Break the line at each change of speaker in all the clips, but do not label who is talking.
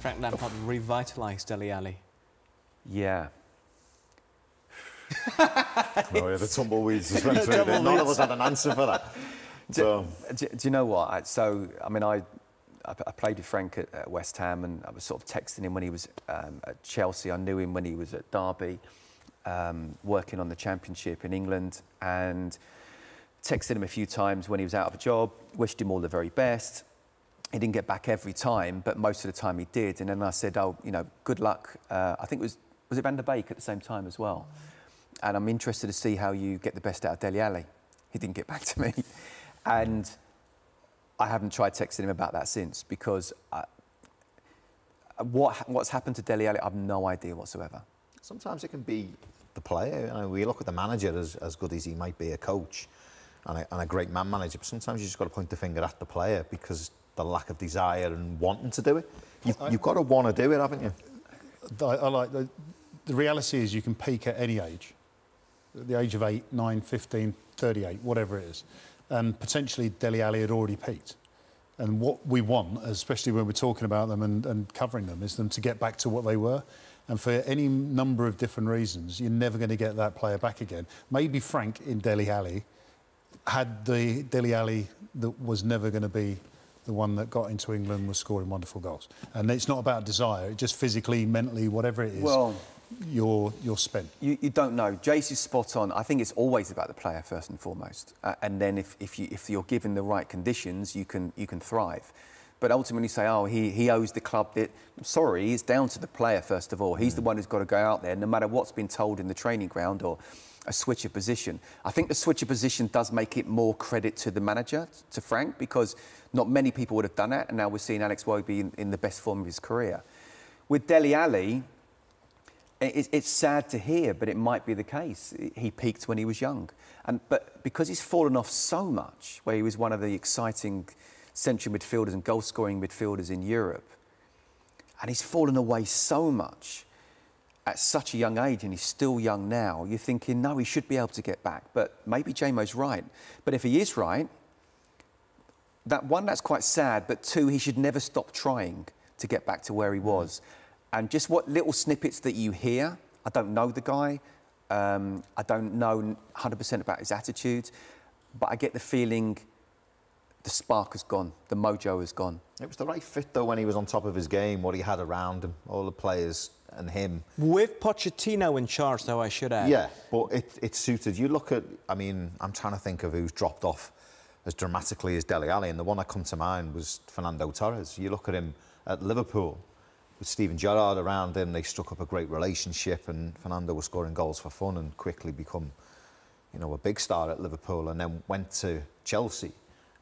Frank Lampard revitalised Dele Alli?
Yeah.
Oh, yeah, the tumbleweeds just went through it. None of us had an answer for that.
Do you know what? I mean, I played with Frank at West Ham, and I was sort of texting him when he was at Chelsea. I knew him when he was at Derby, working on the Championship in England, and texted him a few times when he was out of a job, wished him all the very best. He didn't get back every time, but most of the time he did. And then I said, oh, you know, good luck. I think was it Van der Beek at the same time as well? And I'm interested to see how you get the best out of Dele Alli. He didn't get back to me. And I haven't tried texting him about that since, because what's happened to Dele Alli, I have no idea whatsoever.
Sometimes it can be the player. You know, we look at the manager as good as he might be a coach and a great man manager, but sometimes you just got to point the finger at the player because the lack of desire and wanting to do it. You've got to want to do it, haven't you?
I like the reality is you can peak at any age, at the age of 8, 9, 15, 38, whatever it is. And potentially Dele Alli had already peaked. And what we want, especially when we're talking about them and covering them, is them to get back to what they were. And for any number of different reasons, you're never going to get that player back again. Maybe Frank in Dele Alli had the Dele Alli that was never going to be the one that got into England, was scoring wonderful goals. And it's not about desire, it's just physically, mentally, whatever it is, well, you're spent.
You don't know. Jace is spot on. I think it's always about the player first and foremost. And then if you're given the right conditions, you can thrive. But ultimately say, oh, he owes the club that... Sorry, it's down to the player first of all. He's the one who's got to go out there, no matter what's been told in the training ground or a switch of position. I think the switch of position does make it more credit to the manager, to Frank, because not many people would have done that, and now we're seeing Alex Iwobi in the best form of his career. With Dele Alli, it's sad to hear, but it might be the case. He peaked when he was young. But because he's fallen off so much, where he was one of the exciting central midfielders and goal-scoring midfielders in Europe, and he's fallen away so much at such a young age, and he's still young now, you're thinking, no, he should be able to get back. But maybe Jamo's right. But if he is right, that's quite sad, but two, he should never stop trying to get back to where he was. And just what little snippets that you hear, I don't know the guy, I don't know 100% about his attitude, but I get the feeling the spark has gone, the mojo has gone.
It was the right fit, though, when he was on top of his game, what he had around him, all the players and him.
With Pochettino in charge, though, I should add.
Yeah, but it suited. You look at, I mean, I'm trying to think of who's dropped off as dramatically as Dele Alli, and the one that come to mind was Fernando Torres. You look at him at Liverpool, with Steven Gerrard around him, they struck up a great relationship, and Fernando was scoring goals for fun and quickly become, you know, a big star at Liverpool, and then went to Chelsea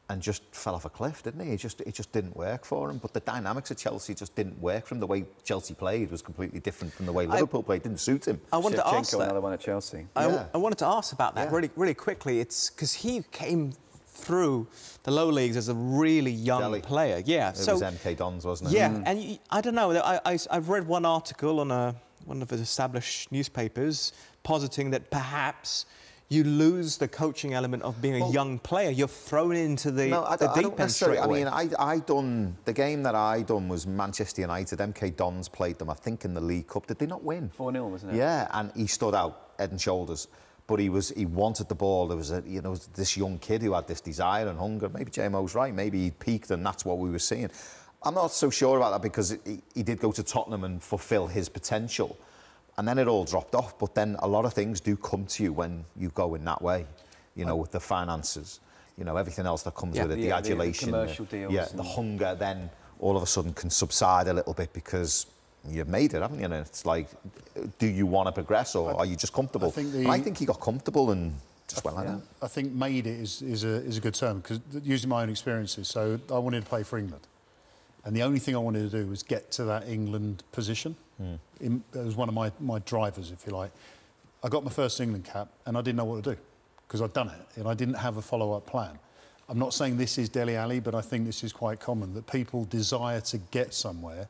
and just fell off a cliff, didn't he? It just didn't work for him. But the dynamics of Chelsea just didn't work for him. The way Chelsea played was completely different from the way Liverpool played. Didn't suit him.
I wanted to ask that.
Another one at Chelsea.
I wanted to ask about that really quickly. It's because he came through the low leagues as a really young player. Yeah,
it was MK Dons, wasn't it?
Yeah, and I don't know. I've read one article on one of the established newspapers positing that perhaps you lose the coaching element of being a young player. You're thrown into the deep end straight away.
I mean, the game that I done was Manchester United. MK Dons played them, I think, in the League Cup. Did they not win?
4-0, wasn't it?
Yeah, and he stood out head and shoulders. But he wanted the ball. There was this young kid who had this desire and hunger. Maybe JMO's right. Maybe he peaked, and that's what we were seeing. I'm not so sure about that because he did go to Tottenham and fulfil his potential. And then it all dropped off. But then a lot of things do come to you when you go in that way, you know, with the finances, you know, everything else that comes with it, the adulation,
the commercial deals.
Yeah, the hunger then all of a sudden can subside a little bit because you've made it, haven't you? And it's like, do you want to progress or are you just comfortable? I think he got comfortable and just went like that.
I think made it is a good term, because using my own experiences, so I wanted to play for England. And the only thing I wanted to do was get to that England position. It was one of my drivers, if you like. I got my first England cap and I didn't know what to do because I'd done it and I didn't have a follow-up plan. I'm not saying this is Dele Alli, but I think this is quite common, that people desire to get somewhere.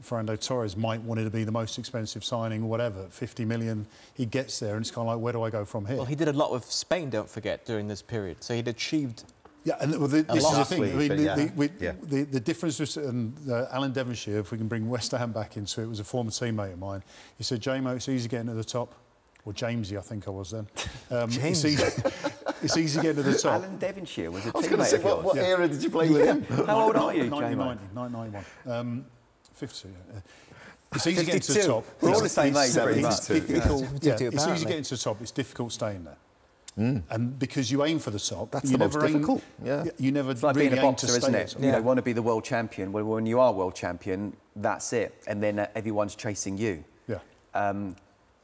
Fernando Torres might want it to be the most expensive signing or whatever, 50 million, he gets there and it's kind of like, where do I go from here?
Well, he did a lot with Spain, don't forget, during this period. So he'd achieved
Yeah, and well, this is the thing. I mean,
yeah.
the difference was, Alan Devonshire, if we can bring West Ham back into it, was a former teammate of mine. He said, "Jamo, it's easy getting to the top." Or Jamesy, I think I was then. It's easy getting to the top.
Alan Devonshire was a teammate.
I was going to say, what era did you play with him?
How old are you,
1991. 52. It's easy getting to the top.
We're all the same age, pretty much.
It's difficult.
Yeah.
It's easy getting to the top. It's difficult staying there. And because you aim for the top,
That's the most difficult. Yeah.
You never
It's like
really
being a
aim
boxer,
to stay
isn't
at
it?
the top.
You want to be the world champion. Well, when you are world champion, that's it. And then everyone's chasing you.
Yeah.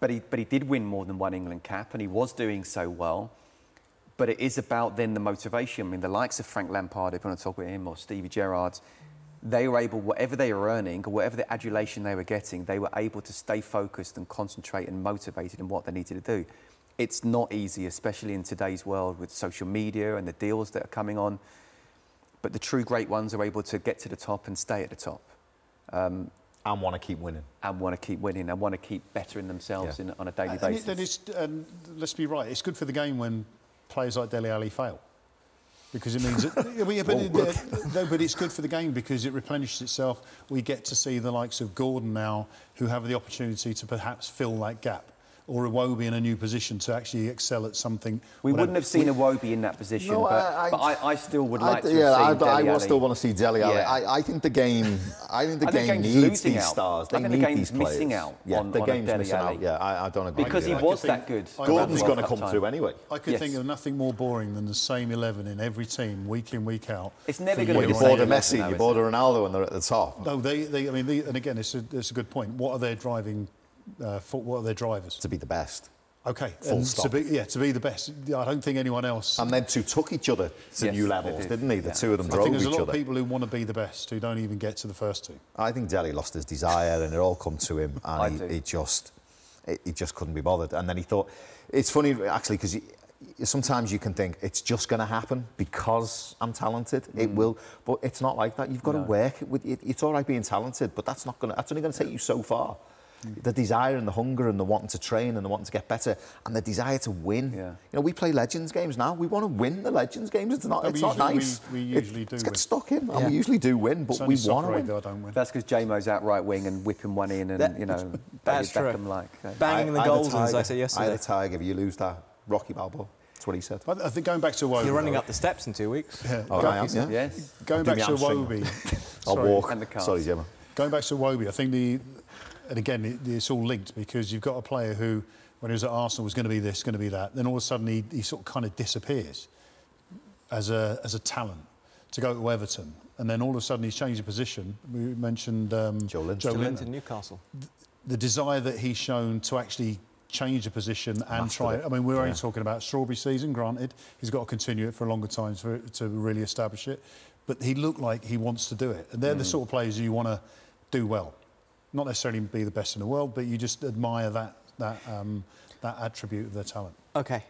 But he did win more than one England cap, and he was doing so well. But it is about then the motivation. I mean, the likes of Frank Lampard, if you want to talk about him, or Stevie Gerrard, they were able, whatever they were earning, or whatever the adulation they were getting, they were able to stay focused and concentrate and motivated in what they needed to do. It's not easy, especially in today's world with social media and the deals that are coming on. But the true great ones are able to get to the top and stay at the top.
And want to keep winning.
And want to keep winning and want to keep bettering themselves on a daily basis.
Let's be right, it's good for the game when players like Dele Alli fail. Because it means that, but it's good for the game because it replenishes itself. We get to see the likes of Gordon now who have the opportunity to perhaps fill that gap. Or Iwobi in a new position to actually excel at something.
We wouldn't have seen Iwobi in that position,
No,
but I still would like to see Dele Alli.
I still want to see Dele Alli.
Yeah.
I think the game
needs
needs these stars.
I think the game's missing out on
the game's
Dele
missing
Alli.
out. Yeah, I don't agree.
Because he was that good.
Gordon's going to come through anyway.
I could think of nothing more boring than the same 11 in every team, week in, week out.
It's never going to be
You border Messi, you border Ronaldo, and they're at the top.
No, and again, it's a good point. What are their driving? What are their drivers?
To be the best.
Okay,
Full stop.
To be the best. I don't think anyone else.
And then two took each other to new levels, didn't they? The two of them
I
drove
think
each
there's a lot
other.
of people who want to be the best who don't even get to the first two.
I think Dele lost his desire, and it all come to him, and he just couldn't be bothered. And then he thought, it's funny actually because sometimes you can think it's just going to happen because I'm talented. It will, but it's not like that. You've got to work with it. It's all right being talented, but that's only going to take you so far. The desire and the hunger and the wanting to train and the wanting to get better and the desire to win. Yeah. You know, we play Legends games now. We want to win the Legends games. It's not nice.
We usually do.
It's get stuck in, and we usually do win, but we want to win.
I don't win.
That's because Jamo's out right wing and whipping one in, and
that's true. Banging the goals, as I said yesterday.
I had a tiger. If you lose that, Rocky Balboa. That's what he said.
I think going back to Iwobi.
You're running up the steps in 2 weeks.
Yeah.
Yes.
Going back to Iwobi.
I'll walk.
And the cars.
Sorry, Gemma.
Going back to Iwobi, I think and again, it's all linked because you've got a player who, when he was at Arsenal, was going to be this, going to be that. Then all of a sudden, he sort of kind of disappears as a talent to go to Everton. And then all of a sudden, he's changed position. We mentioned
Joe
Linton, Newcastle.
The desire that he's shown to actually change the position and try it. I mean, we're only talking about strawberry season, granted. He's got to continue it for a longer time to really establish it. But he looked like he wants to do it. And they're the sort of players you want to do well. Not necessarily be the best in the world, but you just admire that attribute of their talent.
Okay,